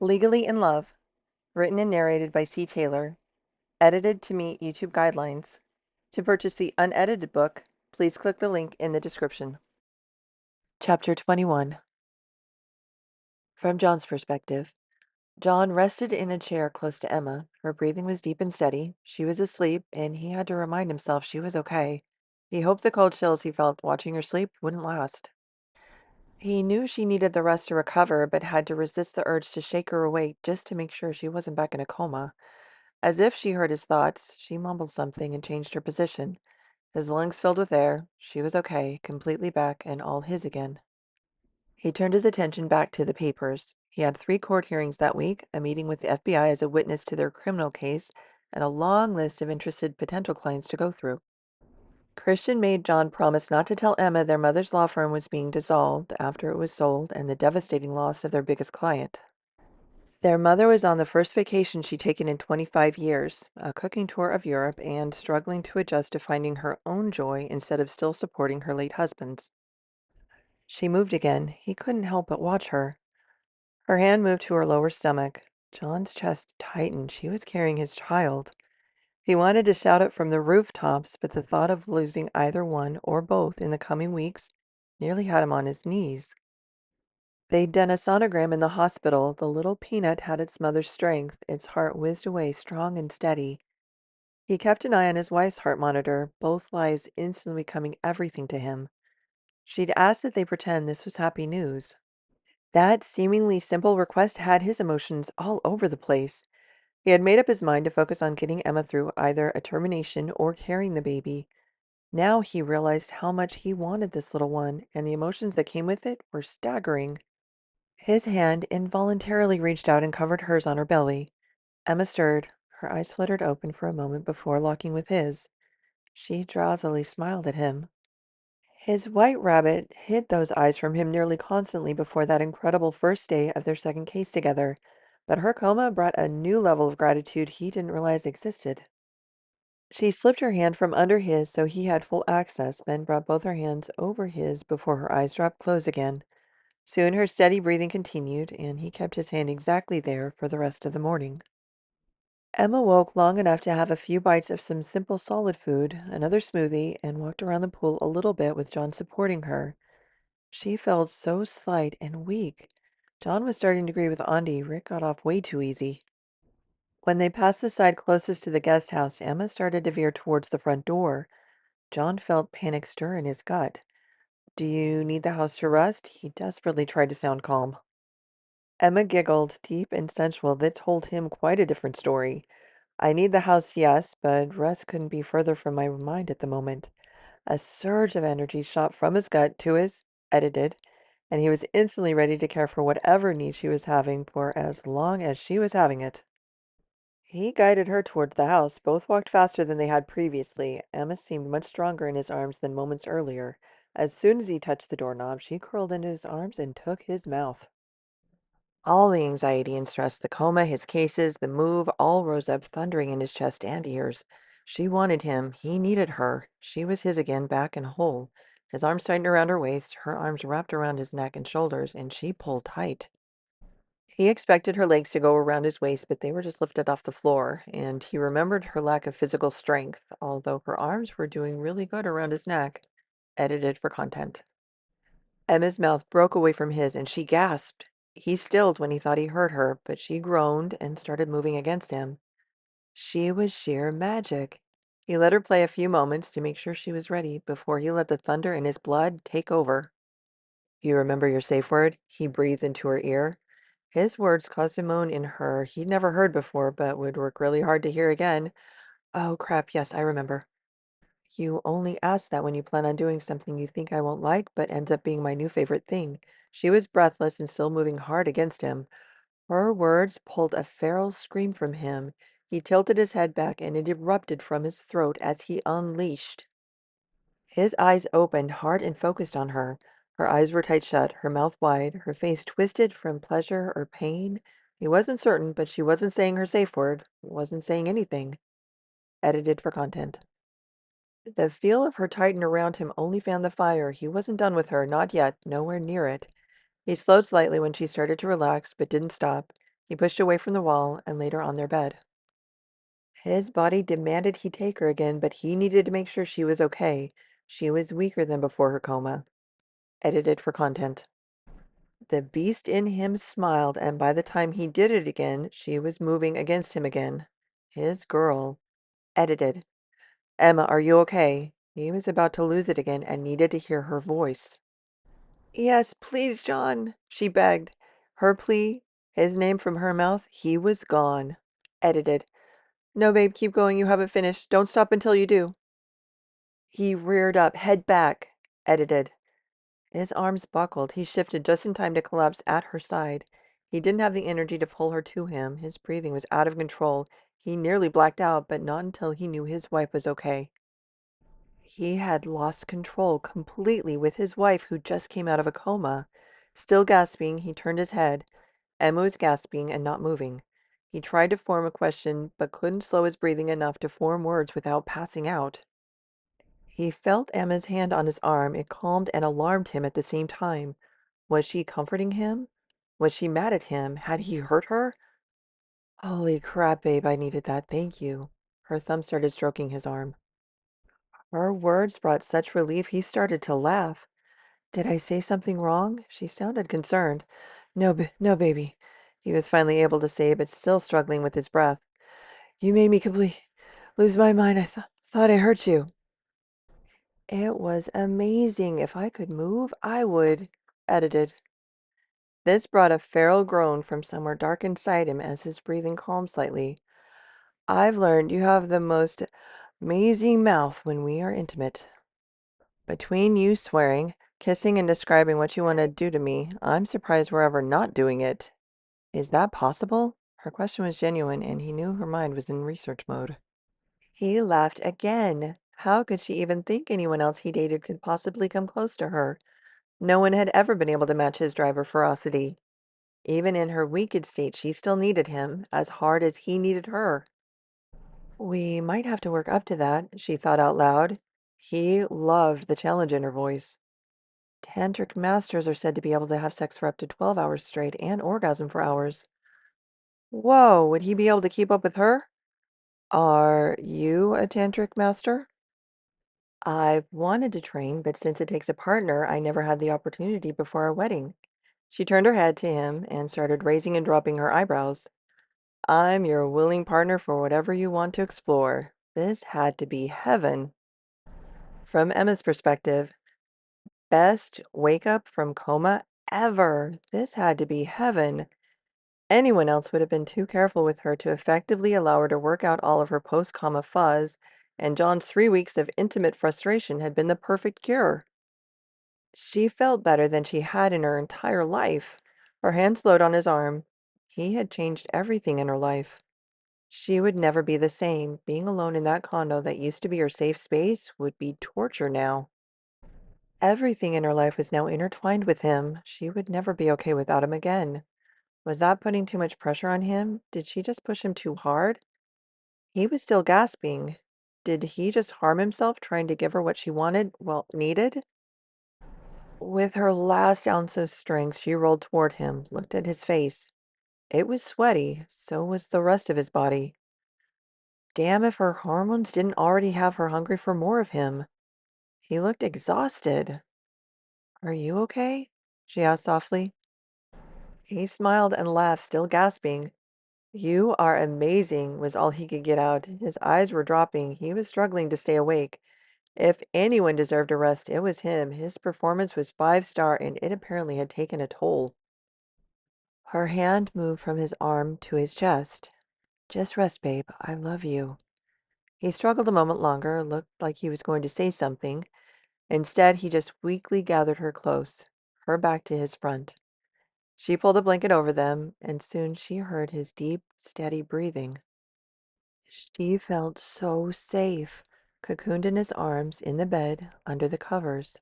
Legally in Love, written and narrated by C. Taylor, edited to meet YouTube guidelines. To purchase the unedited book, please click the link in the description. Chapter 21. From John's perspective, John rested in a chair close to Emma. Her breathing was deep and steady. She was asleep, and he had to remind himself she was okay. He hoped the cold chills he felt watching her sleep wouldn't last. He knew she needed the rest to recover, but had to resist the urge to shake her awake just to make sure she wasn't back in a coma. As if she heard his thoughts, she mumbled something and changed her position. His lungs filled with air. She was okay, completely back and all his again. He turned his attention back to the papers. He had 3 court hearings that week, a meeting with the FBI as a witness to their criminal case, and a long list of interested potential clients to go through. Christian made John promise not to tell Emma their mother's law firm was being dissolved after it was sold and the devastating loss of their biggest client. Their mother was on the first vacation she'd taken in 25 years, a cooking tour of Europe, and struggling to adjust to finding her own joy instead of still supporting her late husband's. She moved again. He couldn't help but watch her. Her hand moved to her lower stomach. John's chest tightened. She was carrying his child. He wanted to shout it from the rooftops, but the thought of losing either one or both in the coming weeks nearly had him on his knees. They'd done a sonogram in the hospital. The little peanut had its mother's strength. Its heart whizzed away strong and steady. He kept an eye on his wife's heart monitor, both lives instantly becoming everything to him. She'd asked that they pretend this was happy news. That seemingly simple request had his emotions all over the place. He had made up his mind to focus on getting Emma through either a termination or carrying the baby. Now he realized how much he wanted this little one, and the emotions that came with it were staggering. His hand involuntarily reached out and covered hers on her belly. Emma stirred. Her eyes fluttered open for a moment before locking with his. She drowsily smiled at him. His white rabbit hid those eyes from him nearly constantly before that incredible first day of their second case together, but her coma brought a new level of gratitude he didn't realize existed. She slipped her hand from under his so he had full access, then brought both her hands over his before her eyes dropped close again. Soon her steady breathing continued, and he kept his hand exactly there for the rest of the morning. Emma woke long enough to have a few bites of some simple solid food, another smoothie, and walked around the pool a little bit with John supporting her. She felt so slight and weak. John was starting to agree with Andy. Rick got off way too easy. When they passed the side closest to the guest house, Emma started to veer towards the front door. John felt panic stir in his gut. Do you need the house to rest? He desperately tried to sound calm. Emma giggled, deep and sensual, that told him quite a different story. I need the house, yes, but rest couldn't be further from my mind at the moment. A surge of energy shot from his gut to his edited, and he was instantly ready to care for whatever need she was having for as long as she was having it. He guided her towards the house. Both walked faster than they had previously. Emma seemed much stronger in his arms than moments earlier. As soon as he touched the doorknob, she curled into his arms and took his mouth. All the anxiety and stress, the coma, his cases, the move, all rose up thundering in his chest and ears. She wanted him. He needed her. She was his again, back and whole. His arms tightened around her waist, her arms wrapped around his neck and shoulders, and she pulled tight. He expected her legs to go around his waist, but they were just lifted off the floor, and he remembered her lack of physical strength, although her arms were doing really good around his neck. Edited for content. Emma's mouth broke away from his, and she gasped. He stilled when he thought he heard her, but she groaned and started moving against him. She was sheer magic. He let her play a few moments to make sure she was ready before he let the thunder in his blood take over. Do you remember your safe word? He breathed into her ear. His words caused a moan in her he'd never heard before, but would work really hard to hear again. Oh, crap, yes, I remember. You only ask that when you plan on doing something you think I won't like, but ends up being my new favorite thing. She was breathless and still moving hard against him. Her words pulled a feral scream from him. He tilted his head back and it erupted from his throat as he unleashed. His eyes opened hard and focused on her. Her eyes were tight shut, her mouth wide, her face twisted from pleasure or pain. He wasn't certain, but she wasn't saying her safe word, wasn't saying anything. Edited for content. The feel of her tighten around him only fanned the fire. He wasn't done with her, not yet, nowhere near it. He slowed slightly when she started to relax, but didn't stop. He pushed away from the wall and laid her on their bed. His body demanded he take her again, but he needed to make sure she was okay. She was weaker than before her coma. Edited for content. The beast in him smiled, and by the time he did it again, she was moving against him again. His girl. Edited. Emma, are you okay? He was about to lose it again and needed to hear her voice. Yes, please, John, she begged. Her plea, his name from her mouth, he was gone. Edited. No, babe, keep going. You haven't finished. Don't stop until you do. He reared up, head back. Edited. His arms buckled. He shifted just in time to collapse at her side. He didn't have the energy to pull her to him. His breathing was out of control. He nearly blacked out, but not until he knew his wife was okay. He had lost control completely with his wife who just came out of a coma. Still gasping, he turned his head. Emma was gasping and not moving. He tried to form a question, but couldn't slow his breathing enough to form words without passing out. He felt Emma's hand on his arm. It calmed and alarmed him at the same time. Was she comforting him? Was she mad at him? Had he hurt her? Holy crap, babe, I needed that. Thank you. Her thumb started stroking his arm. Her words brought such relief he started to laugh. Did I say something wrong? She sounded concerned. No, no, baby. He was finally able to say, but still struggling with his breath. You made me lose my mind. I thought I hurt you. It was amazing. If I could move, I would. Edited. This brought a feral groan from somewhere dark inside him as his breathing calmed slightly. I've learned you have the most amazing mouth when we are intimate. Between you swearing, kissing, and describing what you want to do to me, I'm surprised we're ever not doing it. Is that possible? Her question was genuine, and he knew her mind was in research mode. He laughed again. How could she even think anyone else he dated could possibly come close to her? No one had ever been able to match his drive or ferocity. Even in her weakened state, she still needed him as hard as he needed her. We might have to work up to that, she thought out loud. He loved the challenge in her voice. Tantric masters are said to be able to have sex for up to 12 hours straight and orgasm for hours. Whoa, would he be able to keep up with her? Are you a tantric master? I've wanted to train, but since it takes a partner, I never had the opportunity before our wedding. She turned her head to him and started raising and dropping her eyebrows. I'm your willing partner for whatever you want to explore. This had to be heaven. From Emma's perspective, best wake up from coma ever. This had to be heaven. Anyone else would have been too careful with her to effectively allow her to work out all of her post-coma fuzz, and John's 3 weeks of intimate frustration had been the perfect cure. She felt better than she had in her entire life. Her hand slowed on his arm. He had changed everything in her life. She would never be the same. Being alone in that condo that used to be her safe space would be torture now. Everything in her life was now intertwined with him. She would never be okay without him again. Was that putting too much pressure on him? Did she just push him too hard? He was still gasping. Did he just harm himself trying to give her what she wanted, well, needed? With her last ounce of strength, she rolled toward him, looked at his face. It was sweaty, so was the rest of his body. Damn if her hormones didn't already have her hungry for more of him. He looked exhausted. Are you okay? She asked softly. He smiled and laughed, still gasping. You are amazing, was all he could get out. His eyes were dropping. He was struggling to stay awake. If anyone deserved a rest, it was him. His performance was 5-star, and it apparently had taken a toll. Her hand moved from his arm to his chest. Just rest, babe. I love you. He struggled a moment longer, looked like he was going to say something. Instead, he just weakly gathered her close, her back to his front. She pulled a blanket over them, and soon she heard his deep, steady breathing. She felt so safe, cocooned in his arms, in the bed, under the covers.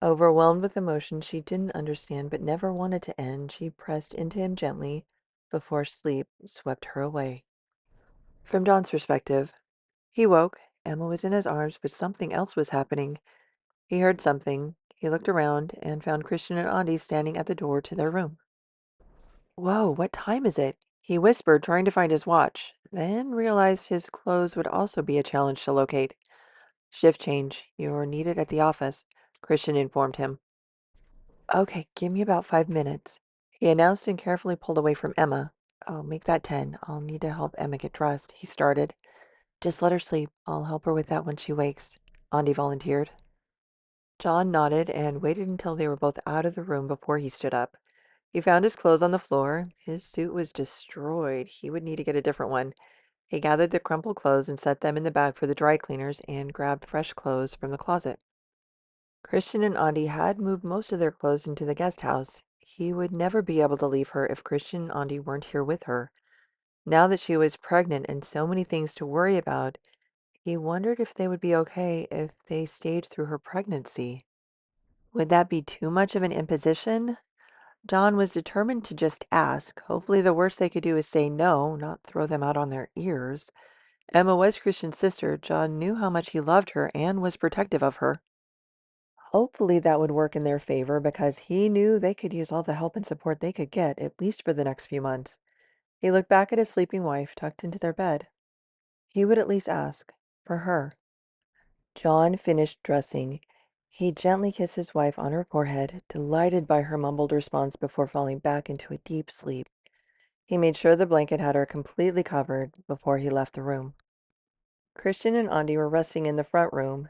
Overwhelmed with emotion she didn't understand but never wanted to end, she pressed into him gently before sleep swept her away. From John's perspective, he woke. Emma was in his arms, but something else was happening. He heard something. He looked around and found Christian and Auntie standing at the door to their room. Whoa, what time is it? He whispered, trying to find his watch, then realized his clothes would also be a challenge to locate. Shift change. You're needed at the office, Christian informed him. Okay, give me about 5 minutes, he announced and carefully pulled away from Emma. Oh, make that 10. I'll need to help Emma get dressed, he started. Just let her sleep. I'll help her with that when she wakes, Andy volunteered. John nodded and waited until they were both out of the room before he stood up. He found his clothes on the floor. His suit was destroyed. He would need to get a different one. He gathered the crumpled clothes and set them in the bag for the dry cleaners and grabbed fresh clothes from the closet. Christian and Auntie had moved most of their clothes into the guest house. He would never be able to leave her if Christian and Auntie weren't here with her. Now that she was pregnant and so many things to worry about, he wondered if they would be okay if they stayed through her pregnancy. Would that be too much of an imposition? John was determined to just ask. Hopefully, the worst they could do is say no, not throw them out on their ears. Emma was Christian's sister. John knew how much he loved her and was protective of her. Hopefully, that would work in their favor because he knew they could use all the help and support they could get, at least for the next few months. He looked back at his sleeping wife, tucked into their bed. He would at least ask for her. John finished dressing. He gently kissed his wife on her forehead, delighted by her mumbled response before falling back into a deep sleep. He made sure the blanket had her completely covered before he left the room. Christian and Andy were resting in the front room.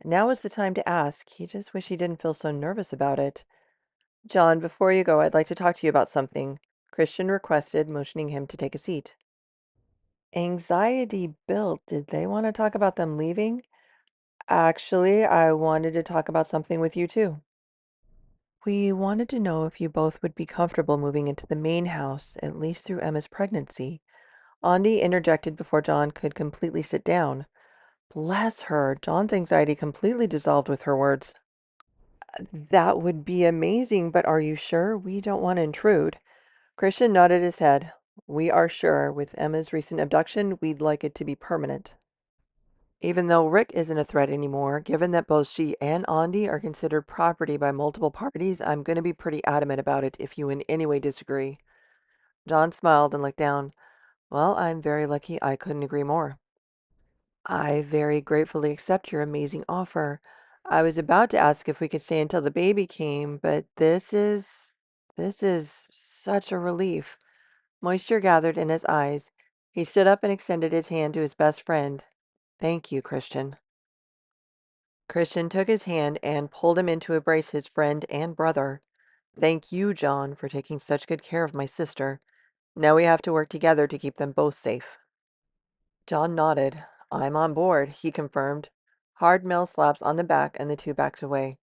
Now was the time to ask. He just wished he didn't feel so nervous about it. John, before you go, I'd like to talk to you about something, Christian requested, motioning him to take a seat. Anxiety built. Did they want to talk about them leaving? Actually, I wanted to talk about something with you too. We wanted to know if you both would be comfortable moving into the main house, at least through Emma's pregnancy. Andi interjected before John could completely sit down. Bless her, John's anxiety completely dissolved with her words. That would be amazing, but are you sure? We don't want to intrude. Christian nodded his head. We are sure. With Emma's recent abduction, we'd like it to be permanent. Even though Rick isn't a threat anymore, given that both she and Andi are considered property by multiple parties, I'm going to be pretty adamant about it if you in any way disagree. John smiled and looked down. Well, I'm very lucky. I couldn't agree more. I very gratefully accept your amazing offer. I was about to ask if we could stay until the baby came, but this is such a relief. Moisture gathered in his eyes. He stood up and extended his hand to his best friend. Thank you, Christian. Christian took his hand and pulled him in to embrace his friend and brother. Thank you, John, for taking such good care of my sister. Now we have to work together to keep them both safe. John nodded. I'm on board, he confirmed. Hard male slaps on the back and the two backed away.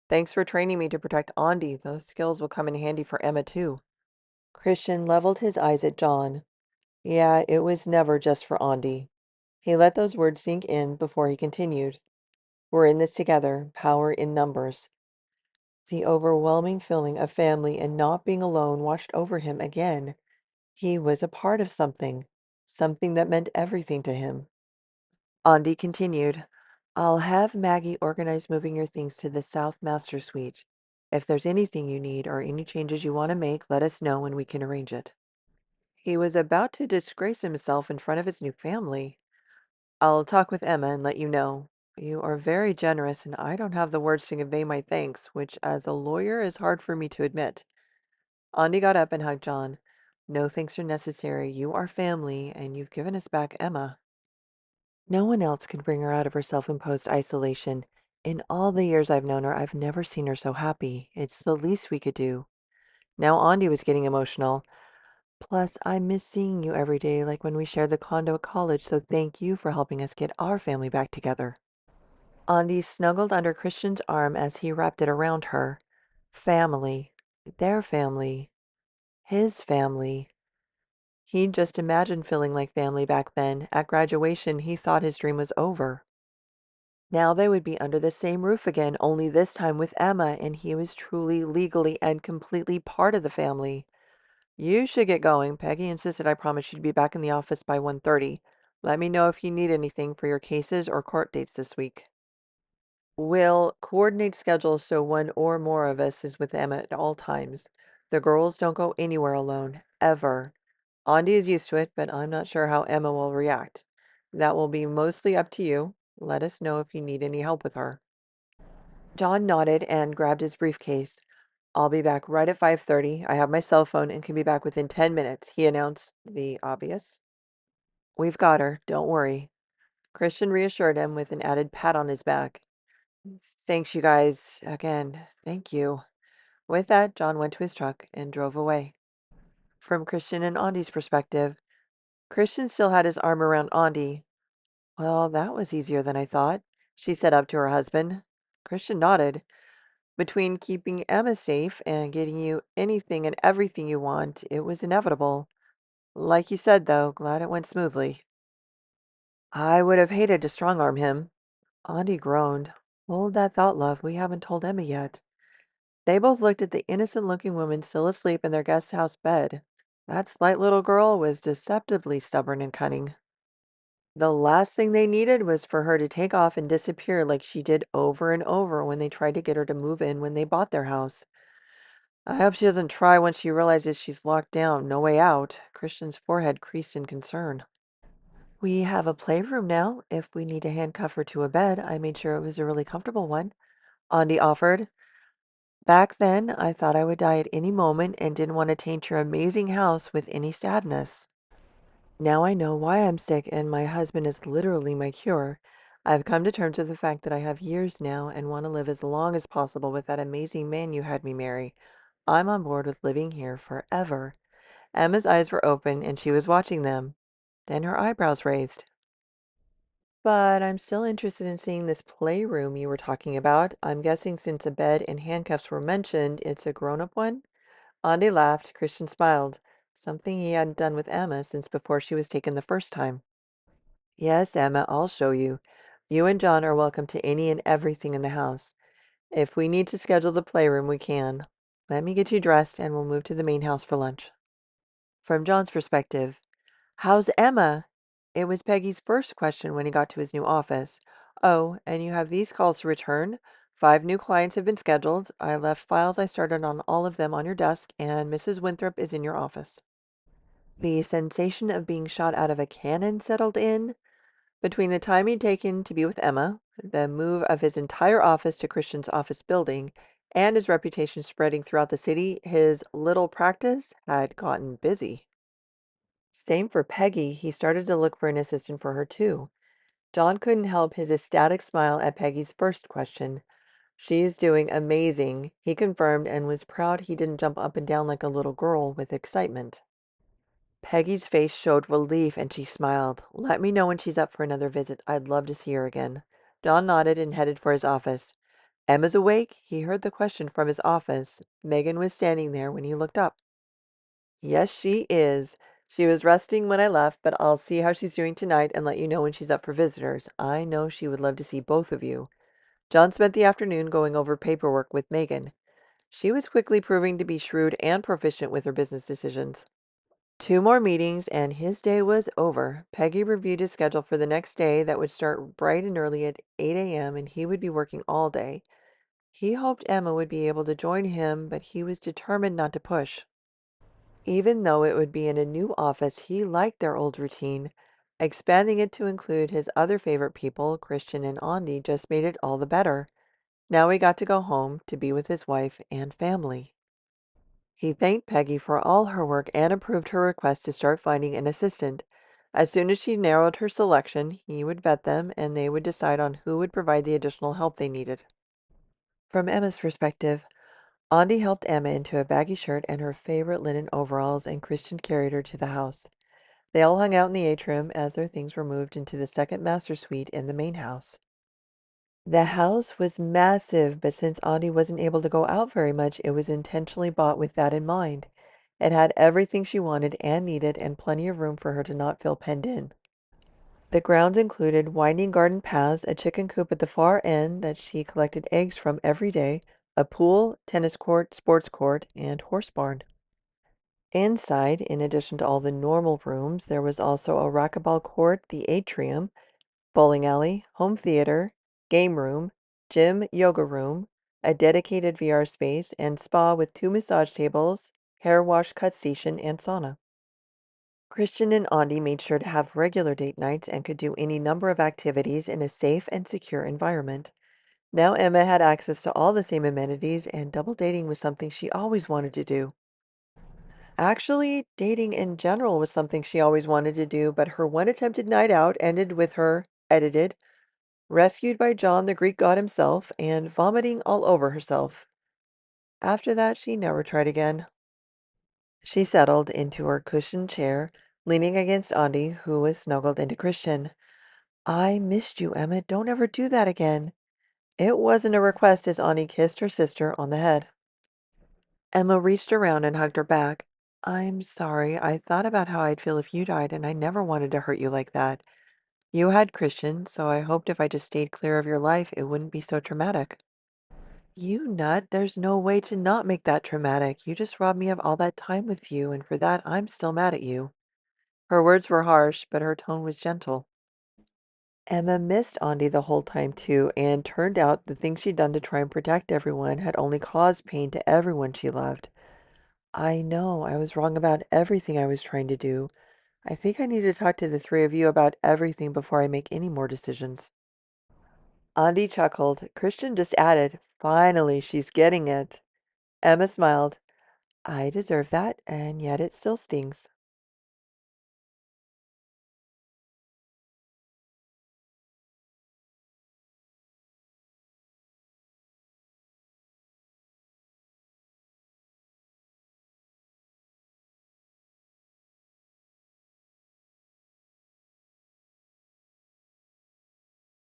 Thanks for training me to protect Andi. Those skills will come in handy for Emma, too. Christian leveled his eyes at John. Yeah, it was never just for Andi. He let those words sink in before he continued. We're in this together, power in numbers. The overwhelming feeling of family and not being alone washed over him again. He was a part of something, something that meant everything to him. Andi continued, I'll have Maggie organize moving your things to the South Master Suite. If there's anything you need or any changes you want to make, let us know and we can arrange it. He was about to disgrace himself in front of his new family. I'll talk with Emma and let you know. You are very generous, and I don't have the words to convey my thanks, which as a lawyer is hard for me to admit. Andi got up and hugged John. No thanks are necessary. You are family, and you've given us back Emma. No one else could bring her out of her self-imposed isolation. In all the years I've known her, I've never seen her so happy. It's the least we could do. Now Andi was getting emotional. Plus, I miss seeing you every day, like when we shared the condo at college, so thank you for helping us get our family back together. Andi snuggled under Christian's arm as he wrapped it around her. Family. Their family. His family. He'd just imagined feeling like family back then. At graduation, he thought his dream was over. Now they would be under the same roof again, only this time with Emma, and he was truly, legally, and completely part of the family. You should get going. Peggy insisted I promised she'd be back in the office by 1:30. Let me know if you need anything for your cases or court dates this week. We'll coordinate schedules so one or more of us is with Emma at all times. The girls don't go anywhere alone, ever. Andi is used to it, but I'm not sure how Emma will react. That will be mostly up to you. Let us know if you need any help with her. John nodded and grabbed his briefcase. I'll be back right at 5:30. I have my cell phone and can be back within 10 minutes, he announced the obvious. We've got her, don't worry. Christian reassured him with an added pat on his back. Thanks, you guys. Again, thank you. With that, John went to his truck and drove away. From Christian and Andi's perspective, Christian still had his arm around Andi. Well, that was easier than I thought, she said up to her husband. Christian nodded. Between keeping Emma safe and getting you anything and everything you want, it was inevitable. Like you said, though, glad it went smoothly. I would have hated to strong arm him. Andi groaned. Hold that thought, love. We haven't told Emma yet. They both looked at the innocent-looking woman still asleep in their guest house bed. That slight little girl was deceptively stubborn and cunning. The last thing they needed was for her to take off and disappear like she did over and over when they tried to get her to move in when they bought their house. I hope she doesn't try once she realizes she's locked down, no way out. Christian's forehead creased in concern. We have a playroom now. If we need to handcuff her to a bed, I made sure it was a really comfortable one, Andi offered. Back then, I thought I would die at any moment and didn't want to taint your amazing house with any sadness. Now I know why I'm sick, and my husband is literally my cure. I've come to terms with the fact that I have years now and want to live as long as possible with that amazing man you had me marry. I'm on board with living here forever. Emma's eyes were open and she was watching them. Then her eyebrows raised. But I'm still interested in seeing this playroom you were talking about. I'm guessing since a bed and handcuffs were mentioned, it's a grown-up one? Andi laughed. Christian smiled. Something he hadn't done with Emma since before she was taken the first time. Yes, Emma, I'll show you. You and John are welcome to any and everything in the house. If we need to schedule the playroom, we can. Let me get you dressed and we'll move to the main house for lunch. From John's perspective, how's Emma? It was Peggy's first question when he got to his new office. Oh, and you have these calls to return. 5 new clients have been scheduled. I left files I started on all of them on your desk, and Mrs. Winthrop is in your office. The sensation of being shot out of a cannon settled in. Between the time he'd taken to be with Emma, the move of his entire office to Christian's office building, and his reputation spreading throughout the city, his little practice had gotten busy. Same for Peggy. He started to look for an assistant for her, too. John couldn't help his ecstatic smile at Peggy's first question. She's doing amazing, he confirmed, and was proud he didn't jump up and down like a little girl with excitement. Peggy's face showed relief and she smiled. Let me know when she's up for another visit. I'd love to see her again. John nodded and headed for his office. Emma's awake? He heard the question from his office. Megan was standing there when he looked up. Yes, she is. She was resting when I left, but I'll see how she's doing tonight and let you know when she's up for visitors. I know she would love to see both of you. John spent the afternoon going over paperwork with Megan. She was quickly proving to be shrewd and proficient with her business decisions. 2 more meetings and his day was over. Peggy reviewed his schedule for the next day that would start bright and early at 8 a.m. and he would be working all day. He hoped Emma would be able to join him, but he was determined not to push. Even though it would be in a new office, he liked their old routine. Expanding it to include his other favorite people, Christian and Andi, just made it all the better. Now he got to go home to be with his wife and family. He thanked Peggy for all her work and approved her request to start finding an assistant. As soon as she narrowed her selection, he would vet them and they would decide on who would provide the additional help they needed. From Emma's perspective, Andi helped Emma into a baggy shirt and her favorite linen overalls, and Christian carried her to the house. They all hung out in the atrium as their things were moved into the second master suite in the main house. The house was massive, but since Andi wasn't able to go out very much, it was intentionally bought with that in mind. It had everything she wanted and needed and plenty of room for her to not feel penned in. The grounds included winding garden paths, a chicken coop at the far end that she collected eggs from every day, a pool, tennis court, sports court, and horse barn. Inside, in addition to all the normal rooms, there was also a racquetball court, the atrium, bowling alley, home theater, game room, gym, yoga room, a dedicated VR space, and spa with 2 massage tables, hair wash cut station, and sauna. Christian and Andi made sure to have regular date nights and could do any number of activities in a safe and secure environment. Now Emma had access to all the same amenities, and double dating was something she always wanted to do. Actually, dating in general was something she always wanted to do, but her one attempted night out ended with her, edited, rescued by John, the Greek god himself, and vomiting all over herself. After that, she never tried again. She settled into her cushioned chair, leaning against Andi, who was snuggled into Christian. I missed you, Emma. Don't ever do that again. It wasn't a request as Andi kissed her sister on the head. Emma reached around and hugged her back. I'm sorry. I thought about how I'd feel if you died, and I never wanted to hurt you like that. You had Christian, so I hoped if I just stayed clear of your life, it wouldn't be so traumatic. You nut, there's no way to not make that traumatic. You just robbed me of all that time with you, and for that, I'm still mad at you. Her words were harsh, but her tone was gentle. Emma missed Andi the whole time too, and turned out the things she'd done to try and protect everyone had only caused pain to everyone she loved. I know, I was wrong about everything I was trying to do. I think I need to talk to the three of you about everything before I make any more decisions. Andi chuckled. Christian just added, finally, she's getting it. Emma smiled. I deserve that, and yet it still stings.